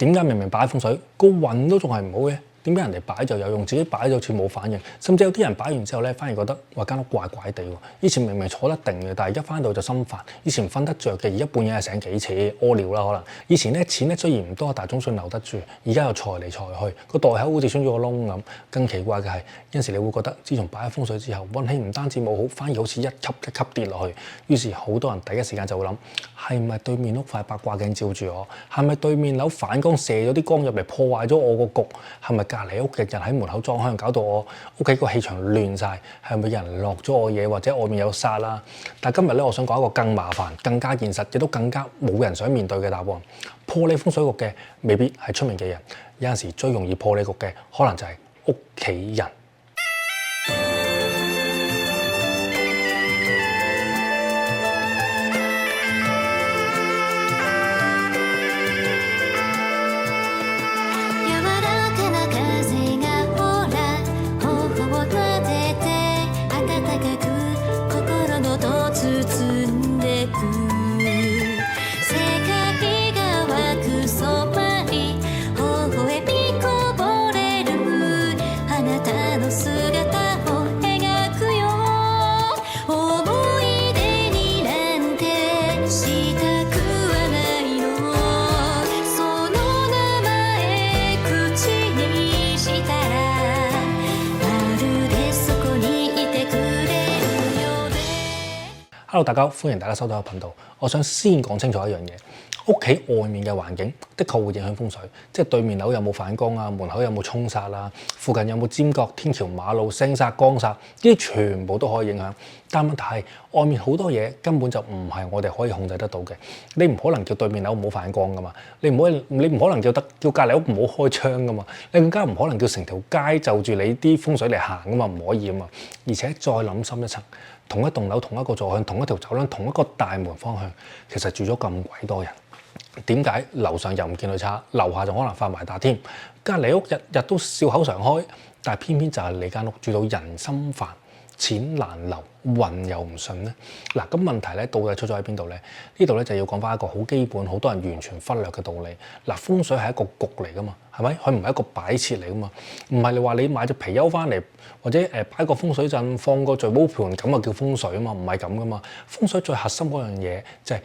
點解明明擺風水個運都仲係唔好嘅？點解人哋擺就有用，自己擺就好似冇反應？甚至有啲人擺完之後咧，反而覺得話間屋怪怪地喎。以前明明坐得定嘅，但係一翻到就心煩。以前瞓得着嘅，而家半夜係醒幾次屙尿啦可能。以前咧錢咧雖然唔多，但係總算留得住。而家又財嚟財去，個袋口好似穿咗個窿咁。更奇怪嘅係有陣時你會覺得，自從擺咗風水之後，運氣唔單止冇好，反而好似一級一級跌落去。於是好多人第一時間就會諗：係咪對面屋塊八卦鏡照住我？係咪對面樓反光射咗啲光入嚟破壞咗我個局？係咪隔離屋嘅人喺門口裝香搞到我屋企個氣場亂晒？係咪有人落咗我嘢，或者外面有煞啦？但係今日咧，我想講一個更麻煩、更加現實，亦都更加冇人想面對嘅答案。破你風水局嘅未必係出面嘅人，有陣時最容易破你局嘅，可能就係屋企人。Hello， 大家好，歡迎大家收睇我頻道。我想先講清楚一樣嘢，屋企外面嘅環境的確會影響風水，即係對面樓有冇反光啊，門口有冇沖煞啊，附近有冇尖角、天橋、馬路、聲煞、光煞，呢啲全部都可以影響。但問題係外面好多嘢根本就唔係我哋可以控制得到嘅。你唔可能叫對面樓唔好反光噶嘛，你唔可能叫隔離屋唔好開窗噶嘛，你更加唔可能叫成條街就住你啲風水嚟行噶嘛，唔可以啊嘛。而且再諗深一層。同一棟樓、同一個座向、同一條走廊、同一個大門方向，其實住咗咁鬼多人，點解樓上又唔見佢差，樓下就可能發埋達添？隔離屋日日都笑口常開，但係偏偏就係你間屋住到人心煩、錢難留、運又唔順咧。嗱，咁問題咧到底出咗喺邊度咧？呢度咧就要講翻一個好基本、好多人完全忽略嘅道理。嗱，風水係一個局嚟噶嘛，係咪？佢唔係一個擺設嚟噶嘛，唔係你話你買隻貔貅翻嚟，或者擺個風水陣放個聚寶盤咁啊叫風水啊嘛，唔係咁噶嘛。風水最核心嗰樣嘢就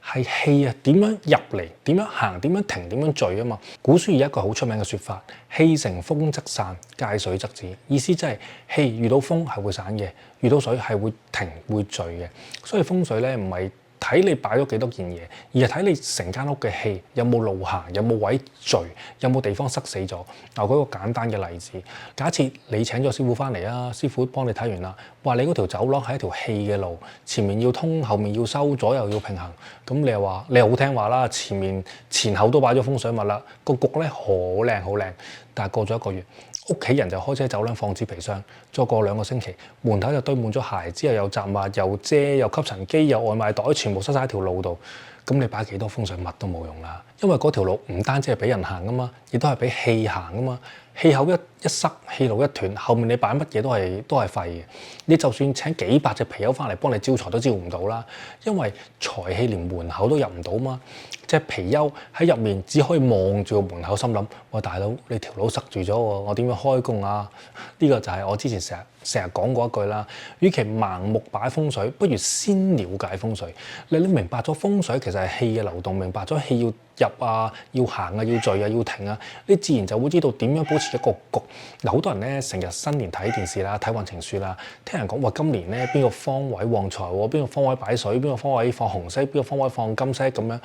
係氣啊，點樣入嚟，點樣行，點樣停，點樣聚啊嘛。古書有一個好出名嘅説法：氣乘風則散，介水則止。意思即係氣遇到風係會散嘅，遇到水係會停會聚嘅。所以風水咧唔係睇你擺咗幾多件嘢，而係睇你成間屋嘅氣有冇路行，有冇位聚，有冇地方塞死咗。嗱，舉個簡單嘅例子，假設你請咗師傅翻嚟啊，師傅幫你睇完啦，話你嗰條走廊係一條氣嘅路，前面要通，後面要收，左右要平衡。咁你又話你又好聽話啦，前後都擺咗風水物啦，個局咧好靚好靚。但係過咗一個月，屋企人就開始喺走廊放紙皮箱，再過2個星期，門口就堆滿咗鞋，之後有雜物、有遮、有吸塵機、有外賣袋，全部塞晒喺條路度。咁你擺幾多風水物都冇用啦，因為嗰條路唔單止係俾人行噶嘛，亦都係俾氣行噶嘛。氣口一塞，氣路一斷，後面你擺乜嘢都係廢嘅。你就算請幾百隻貔貅翻嚟幫你招財都招唔到啦，因為財氣連門口都入唔到嘛。隻貔貅喺入面只可以望住個門口，心諗：喂，大佬，你條路塞住咗喎，我點樣開工啊？呢個就係我之前成日講過一句啦。與其盲目擺風水，不如先了解風水。你明白咗風水其實係氣嘅流動，明白咗氣要入啊、要行啊、要聚啊、要停啊，你自然就會知道點樣保持一個局。嗱，好多人咧成日新年睇電視啦、睇運程書啦，聽人講話今年咧邊個方位旺財喎，邊個方位擺水，邊個方位放紅色，邊個方位放金色咁樣。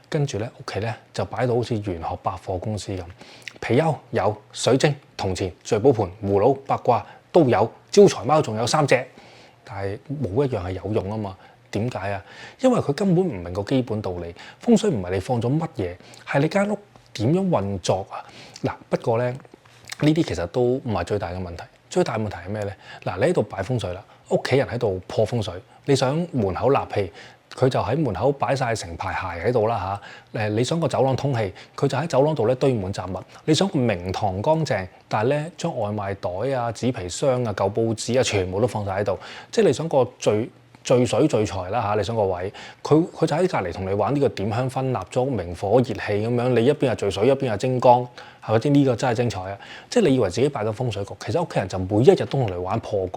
跟住咧，屋企咧就擺到好似玄學百貨公司咁，貔貅有，水晶、銅錢、聚寶盤、葫蘆、八卦都有，招財貓仲有3隻，但係冇一樣係有用啊嘛。點解啊？因為佢根本唔明個基本道理。風水唔係你放咗乜嘢，係你間屋點樣運作啊？嗱，不過咧呢啲其實都唔係最大嘅問題。最大問題係咩咧？嗱，你喺度擺風水啦，屋企人喺度破風水，你想門口納氣。佢就喺門口擺晒成排鞋喺度啦嚇。你想個走廊通氣，佢就喺走廊度咧堆滿雜物。你想個明堂乾淨，但係咧將外賣袋啊、紙皮箱啊、舊報紙啊全部都放晒喺度。即係你想個最聚水聚財啦嚇，你想個位，佢就喺隔離同你玩呢個點香薰蠟燭、明火熱氣咁樣，你一邊係聚水，一邊係蒸光，係咪先？呢個真係精彩啊！即係你以為自己擺緊風水局，其實屋企人就每一日都同你玩破局。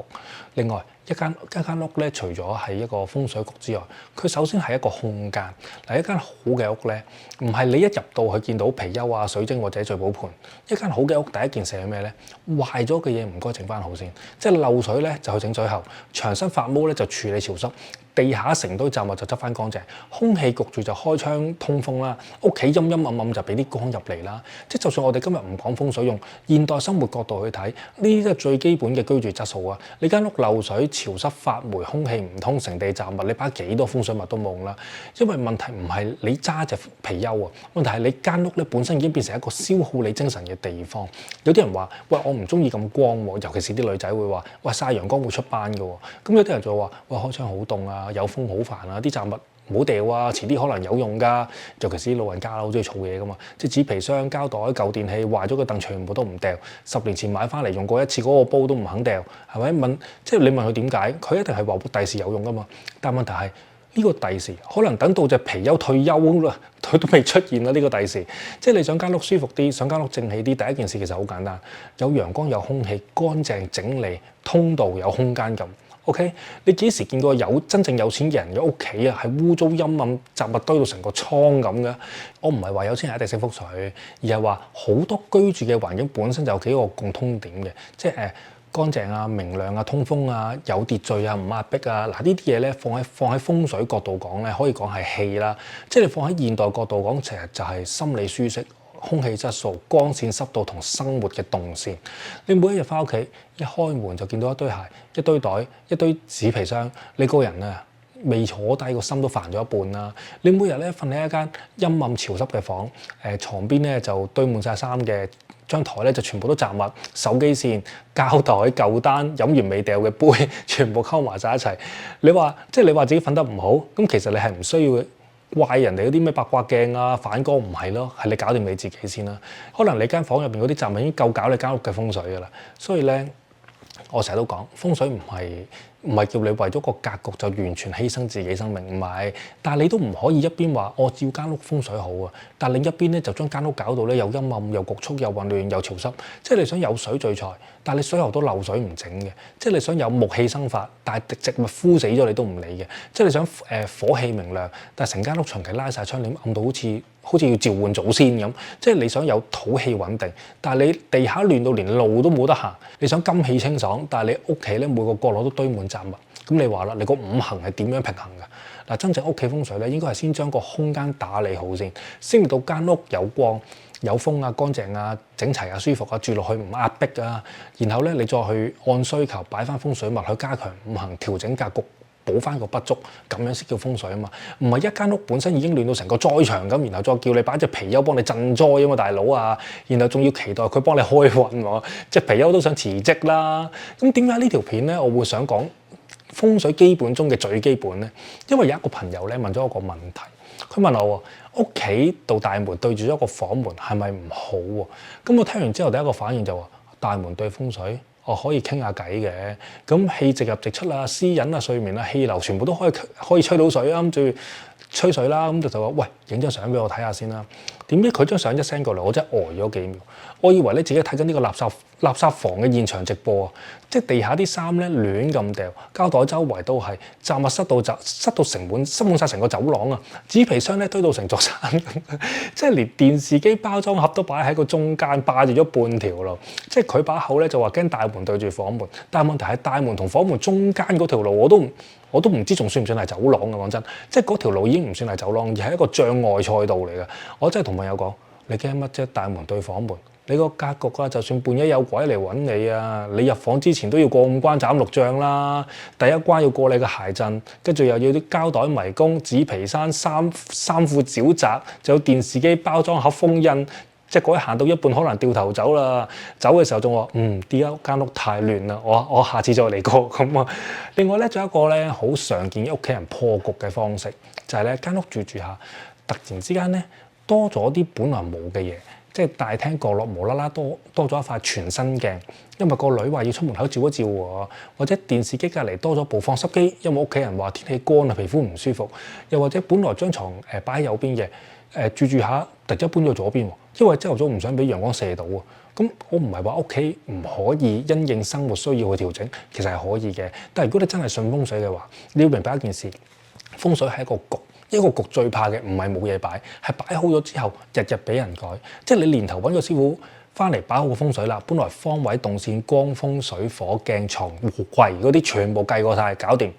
另外一間屋咧，除咗係一個風水局之外，佢首先係一個空間。嗱，一間好嘅屋咧，唔係你一入到去見到貔貅啊、水晶或者聚寶盆。一間好嘅屋第一件事係咩咧？壞咗嘅嘢唔該整翻好先，即係漏水咧就去整水喉，牆身發毛咧就處理潮濕。地下成堆雜物就執翻乾淨，空氣焗住就開窗通風啦。屋企陰陰暗暗就俾啲光入嚟啦。即係就算我哋今日唔講風水，用現代生活角度去睇，呢啲都係最基本嘅居住質素啊！你間屋漏水、潮濕、發霉、空氣唔通、成地雜物，你擺幾多風水物都冇用啦。因為問題唔係你揸隻貔貅啊，問題係你間屋咧本身已經變成一個消耗你精神嘅地方。有啲人話：喂，我唔中意咁光喎，尤其是啲女仔會話：喂，曬陽光會出斑㗎喎。咁有啲人就話：喂，開窗好凍啊！有風好煩啊！啲雜物唔好掉啊，遲啲可能有用㗎。尤其是啲老人家好中意儲嘢㗎嘛，即係紙皮箱、膠袋、舊電器壞咗個凳全部都唔掉。10年前買翻嚟用過一次嗰個煲都唔肯掉，係咪？即係你問佢點解，佢一定係話第時有用㗎嘛。但問題係呢個第時可能等到隻貔貅退休啦，佢都未出現啦。呢個第時，即係你想間屋舒服啲，想間屋正氣啲，第一件事其實好簡單，有陽光、有空氣、乾淨整理、通道、有空間感。OK， 你幾時見過真正有錢嘅人嘅屋企啊，係污糟陰暗，雜物堆到成個倉咁嘅？我唔係話有錢人一定識風水，而係話好多居住嘅環境本身就有幾個共通點嘅，即係乾淨啊、明亮啊、通風啊、有秩序啊、唔壓迫啊。嗱，呢啲嘢咧放喺風水角度講咧，可以講係氣啦。即係你放喺現代角度講，其實就係心理舒適、空氣質素、光線濕度同生活嘅動線。你每一日翻屋企一開門就見到一堆鞋、一堆袋、一堆紙皮箱，你個人啊未坐低個心都煩咗一半啦。你每日咧瞓喺一間陰暗潮濕嘅房，牀邊咧就堆滿晒衫嘅。張台咧就全部都雜物、手機線、膠袋、舊單、飲完未掉嘅杯，全部溝埋晒一齊。你話自己瞓得唔好，咁其實你係唔需要怪人哋嗰啲咩八卦鏡啊、反光，唔係咯，係你搞掂你自己先啦。可能你間房入邊嗰啲雜物已經夠搞你間屋嘅風水㗎啦。所以咧，我成日都講風水唔係叫你為咗個格局就完全犧牲自己生命，唔係。但係你都唔可以一邊話我照間屋風水好啊，但另一邊咧就將間屋搞到咧又陰暗、又局促、又混亂、又潮濕。即係你想有水聚財，但係你水喉都漏水唔整嘅。即係你想有木氣生發，但係植物枯死咗你都唔理嘅。即係你想火氣明亮，但係成間屋長期拉晒窗簾，暗到好似要召喚祖先咁。即係你想有土氣穩定，但係你地下亂到連路都冇得行。你想金氣清爽，但係你屋企咧每個角落都堆滿雜物。咁你話啦，你個五行係點樣平衡㗎？嗱，真正屋企風水咧，應該係先將個空間打理好先令到間屋有光、有風啊、乾淨啊、整齊啊、舒服啊，住落去唔壓迫啊。然後咧，你再去按需求擺翻風水物去加強五行，調整格局，補翻個不足，咁樣先叫風水啊嘛。唔係一間屋本身已經亂到成個災場咁，然後再叫你擺隻貔貅幫你鎮災啊嘛，大佬啊！然後仲要期待佢幫你開運喎，隻貔貅都想辭職啦。咁點解呢條片咧，我會想講風水基本中嘅最基本咧？因為有一個朋友咧問咗我個問題，佢問我屋企度大門對住咗個房門係咪唔好喎？咁我聽完之後第一個反應就話：大門對風水，我可以傾下偈嘅。咁氣直入直出啊、私隱啊、睡眠啊、氣流全部都可以吹到水啊，咁就吹水啦。咁就話：喂，影張相俾我睇下先啦。點知佢張相一 send 過嚟，我真係呆咗幾秒。我以為咧自己睇緊呢個垃圾房嘅現場直播啊！即係地下啲衫咧亂咁掉，膠袋周圍都係，雜物塞到塞滿晒成個走廊啊！紙皮箱咧堆到成座山咁，即係連電視機包裝盒都擺喺個中間，霸住咗半條路。即係佢把口咧就話驚大門對住房門，但係問題係大門同房門中間嗰條路我都唔知仲算唔算係走廊啊！講真，即係嗰條路已經唔算係走廊，而係一個障礙賽道嚟嘅。我真係同朋友講：你驚乜啫？大門對房門。你個格局啊，就算半夜有鬼嚟揾你啊，你入房之前都要過5關斬6將啦。第一關要過你個鞋陣，跟住又要啲膠袋迷宮、紙皮衫、衫褲沼澤，仲有電視機包裝盒封印。即係嗰日行到一半，可能掉頭走啦。走嘅時候仲話：間屋太亂啦，我下次再嚟過咁啊。另外咧，仲有一個咧好常見嘅屋企人破局嘅方式，就係咧間屋住下，突然之間咧多咗啲本來冇嘅嘢。即係大廳角落無啦啦多咗一塊全新鏡，因為個女話要出門口照一照喎，或者電視機隔離多咗部放濕機，因為屋企人話天氣乾啊，皮膚唔舒服，又或者本來張床擺喺右邊嘅，住住下突然間搬咗左邊喎，因為朝頭早唔想俾陽光射到喎。咁我唔係話屋企唔可以因應生活需要去調整，其實係可以嘅。但係如果你真係信風水嘅話，你要明白一件事，風水係一個局。一個局最怕嘅唔係冇嘢擺，係擺好咗之後，日日俾人改。即係你年頭揾個師傅翻嚟擺好個風水啦，本來方位、動線、光、風水、火、鏡、床、櫃嗰啲全部計過晒，搞掂。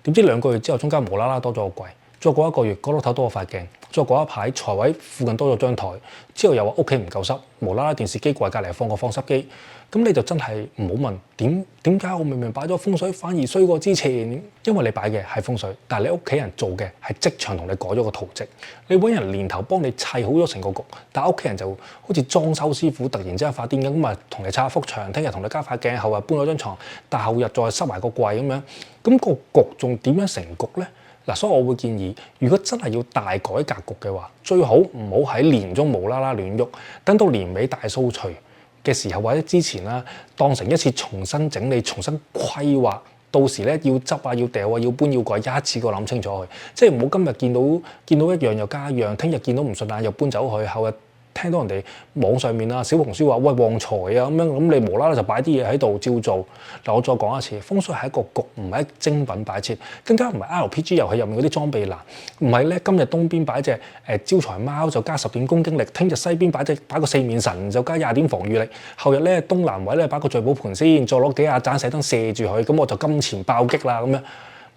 點知2個月之後，中間無啦啦多咗個櫃，再過1個月角落頭多咗塊鏡，再過一排財位附近多咗張台，之後又話屋企唔夠濕，無啦啦電視機櫃隔離放個放濕機。咁你就真係唔好問點解我明明擺咗風水反而衰過之前，因為你擺嘅係風水，但係你屋企人做嘅係即場同你改咗個圖則。你揾人年頭幫你砌好咗成個局，但係屋企人就好似裝修師傅突然之間發癲咁啊，同你拆幅牆，聽日同你加塊鏡，後日搬咗張床，但後日再塞埋個櫃咁樣，咁個局仲點樣成局呢？嗱，所以我會建議，如果真係要大改格局嘅話，最好唔好喺年中無啦啦亂喐，等到年尾大掃除嘅時候或者之前啦，當成一次重新整理、重新規劃，到時咧要執啊、要掉啊、要搬要改，一次過諗清楚佢，即係唔好今日見到一樣又加一樣，聽日見到唔順眼又搬走佢，後日聽到人哋網上面啊、小紅書話喂旺財啊咁樣，咁你無啦啦就擺啲嘢喺度照做。嗱，我再講一次，風水係一個局，唔係精品擺設，更加唔係 RPG 遊戲入面嗰啲裝備欄，唔係咧今日東邊擺隻招財貓就加10點攻擊力，聽日西邊擺個4面神就加20點防禦力，後日咧東南位咧擺個聚寶盤先，再攞幾廿盞射燈射住佢，咁我就金錢爆擊啦咁樣。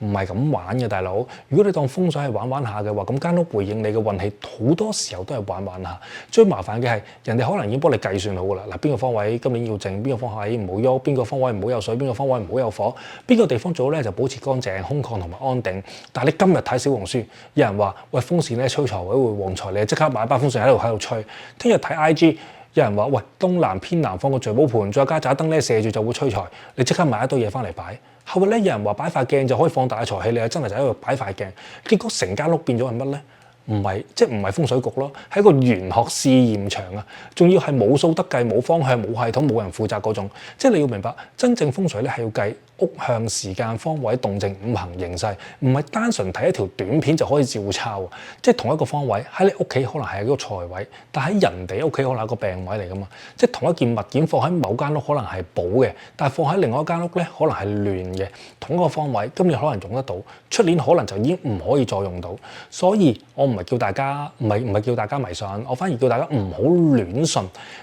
唔係咁玩嘅，大佬。如果你當風水係玩下嘅話，咁間屋回應你嘅運氣好多時候都係玩下。最麻煩嘅係人哋可能已經幫你計算好噶啦。嗱，邊個方位今年要靜，邊個方位唔好喐，邊個方位唔好有水，邊個方位唔好有火，邊個地方最好咧就保持乾淨、空曠同埋安定。但係你今日睇小紅書，有人話喂風扇咧吹財位會旺財，你即刻買把風扇喺度吹。聽日睇 IG，有人話喂東南偏南放個聚寶盤，再加盞燈咧射住就會吹財，你即刻買一堆嘢翻嚟擺。後日咧，有人話擺塊鏡就可以放大財氣，你又真係就喺度擺塊鏡，結果成間屋變咗係乜咧？唔係風水局咯，係一個玄學試驗場啊！仲要係冇數得計、冇方向、冇系統、冇人負責嗰種。即係你要明白，真正風水咧係要計屋向、時間、方位、動靜、五行形勢，唔係單純睇一條短片就可以照抄。即係同一個方位喺你屋企可能係一個財位，但喺人哋屋企可能係一個病位嚟噶嘛。即係同一件物件放喺某間屋可能係補嘅，但係放喺另外一間屋咧可能係亂嘅。同一個方位，今年可能用得到，出年可能就已經唔可以再用到。所以我唔係叫大家叫大家迷信，我反而叫大家唔好亂信，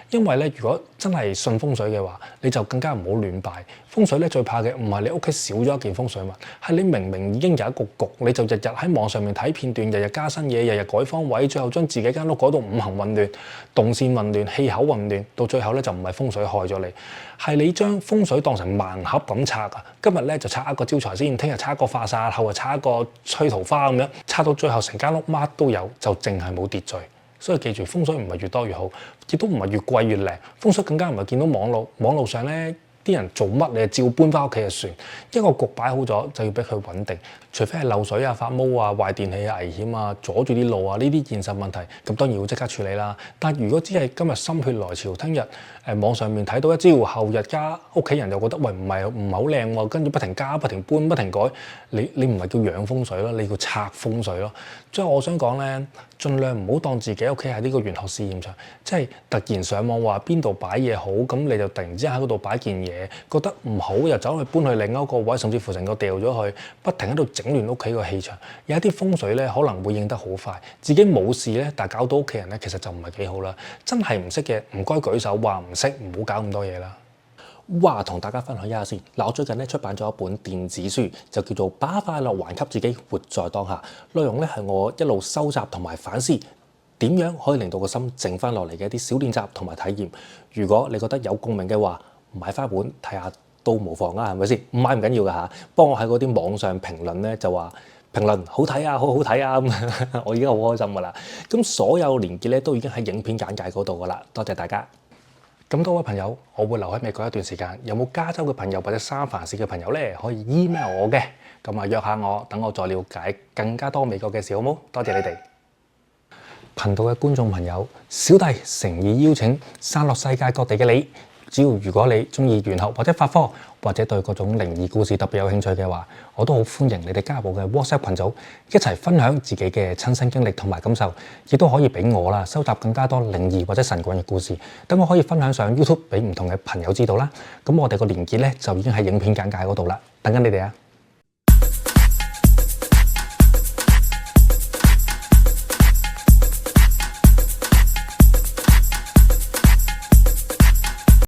因為咧如果真係信風水嘅話，你就更加唔好亂拜。風水咧最怕嘅唔係你屋企少咗一件風水物，係你明明已經有一個局，你就日日喺網上面睇片段，日日加新嘢，日日改方位，最後將自己間屋改到五行混亂、動線混亂、氣口混亂，到最後咧就唔係風水害咗你，係你將風水當成盲盒咁拆啊！今日咧就拆一個招財先，聽日拆一個化煞，後日拆一個催桃花咁樣，拆到最後成間屋乜都有，就淨係冇秩序。所以記住，風水唔係越多越好，亦都唔係越貴越靚。風水更加唔係見到網路上咧啲人做乜你就照搬翻屋企就算。一個局擺好咗就要俾佢穩定，除非係漏水啊、發毛啊、壞電器啊、危險啊、阻住啲路啊呢啲現實問題，咁當然要即刻處理啦。但如果只係今日心血來潮，聽日網上面睇到一招，後日加屋企人又覺得喂唔係好靚喎，跟住不停加、不停搬、不停改，你唔係叫養風水咯，你叫拆風水咯。所以我想講咧，盡量唔好當自己屋企係呢個玄學試驗場，即係突然上網話邊度擺嘢好，咁你就突然之間喺嗰度擺件嘢，覺得唔好又走去搬去另一個位，甚至乎成個掉咗去，不停喺度整亂屋企個氣場。有一啲風水咧可能會應得好快，自己冇事咧，但係搞到屋企人咧，其實就唔係幾好啦。真係唔識嘅唔該舉手，話唔識唔好搞咁多嘢啦。哇，同大家分享一下先。嗱，我最近咧出版咗一本電子書，就叫做《把快樂還給自己，活在當下》。內容咧係我一路收集同埋反思，點樣可以令到個心靜翻落嚟嘅一啲小練習同埋體驗。如果你覺得有共鳴嘅話，買翻本睇下都無妨啊，係咪先？唔買唔緊要㗎嚇，幫我喺嗰啲網上評論咧就話評論好睇啊，好好睇啊咁，我已經好開心㗎啦。咁所有連結咧都已經喺影片簡介嗰度㗎啦，多謝大家。咁多位朋友，我會留喺美國一段時間，有冇加州嘅朋友或者三藩市嘅朋友咧，可以 email 我嘅，咁約下我，等我再了解更加多美國嘅事，好冇？多謝你哋。頻道嘅觀眾朋友，小弟誠意邀請散落世界各地嘅你。只要如果你中意玄學或者法科，或者對各種靈異故事特別有興趣嘅話，我都好歡迎你哋加入我嘅 WhatsApp 群組，一齊分享自己嘅親身經歷同埋感受，亦都可以俾我啦收集更加多靈異或者神棍嘅故事，等我可以分享上 YouTube 俾唔同嘅朋友知道啦。咁我哋個連結咧就已經喺影片簡介嗰度啦，等緊你哋啊！